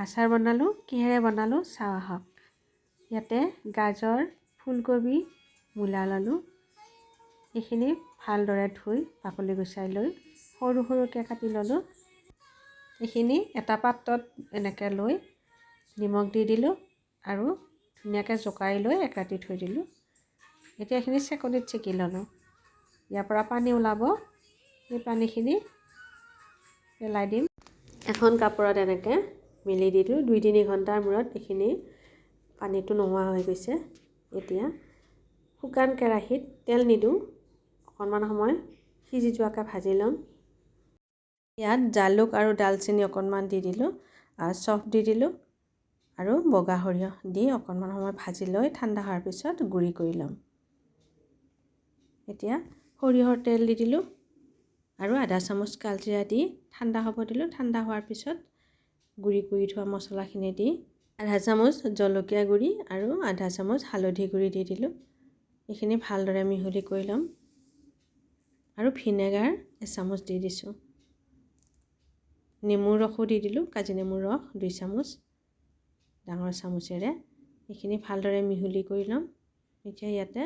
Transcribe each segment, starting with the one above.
আচাৰ বনালোঁ। কিহেৰে বনালোঁ চাওঁ আহক। ইয়াতে গাজৰ, ফুলকবি, মূলা ল'লোঁ। এইখিনি ভালদৰে ধুই বাকলি গুচাই লৈ সৰু সৰুকৈ কাটি ল'লোঁ। এইখিনি এটা পাত্ৰত এনেকৈ লৈ নিমখ দি দিলোঁ আৰু ধুনীয়াকৈ জোকাৰি লৈ এক ৰাতি থৈ দিলোঁ। এতিয়া এইখিনি চেকনিত চেকি ল'লোঁ। ইয়াৰ পৰা পানী ওলাব, সেই পানীখিনি পেলাই দিম। এখন কাপোৰত এনেকৈ মেলি দি দিওঁ। 2-3 ঘণ্টাৰ মূৰত এইখিনি পানীটো নোহোৱা হৈ গৈছে। এতিয়া শুকান কেৰাহীত তেল নিদিওঁ, অকণমান সময় সিজি যোৱাকৈ ভাজি ল'ম। ইয়াত জালুক আৰু ডালচেনি অকণমান দি দিলোঁ, চফ দি দিলোঁ আৰু বগা সৰিয়হ দি অকণমান সময় ভাজি লৈ ঠাণ্ডা হোৱাৰ পিছত গুড়ি কৰি ল'ম। এতিয়া সৰিয়হৰ তেল দি দিলোঁ আৰু আধা চামুচ কালজিৰা দি ঠাণ্ডা হ'ব দিলোঁ। ঠাণ্ডা হোৱাৰ পিছত গুড়ি কৰি থোৱা মছলাখিনি দি আধা চামুচ জলকীয়া গুড়ি আৰু আধা চামুচ হালধি গুড়ি দি দিলোঁ। এইখিনি ভালদৰে মিহলি কৰি ল'ম আৰু ভিনেগাৰ এচামুচ দি দিছোঁ। নেমুৰ ৰসো দি দিলোঁ, কাজি নেমুৰ ৰস 2 চামুচ ডাঙৰ চামুচেৰে। এইখিনি ভালদৰে মিহলি কৰি ল'ম। এতিয়া ইয়াতে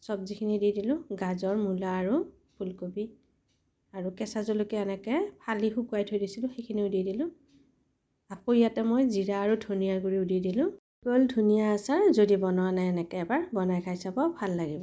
চব্জিখিনি দি দিলোঁ, গাজৰ, মূলা আৰু ফুলকবি আৰু কেঁচা জলকীয়া এনেকৈ ফালি শুকুৱাই থৈ দিছিলোঁ, সেইখিনিও দি দিলোঁ। আকৌ ইয়াতে মই জিৰা আৰু ধনিয়াৰ গুড়িও দি দিলোঁ। হ'ল ধুনীয়া আচাৰ। যদি বনোৱা নাই এনেকৈ এবাৰ বনাই খাই চাব, ভাল লাগিব।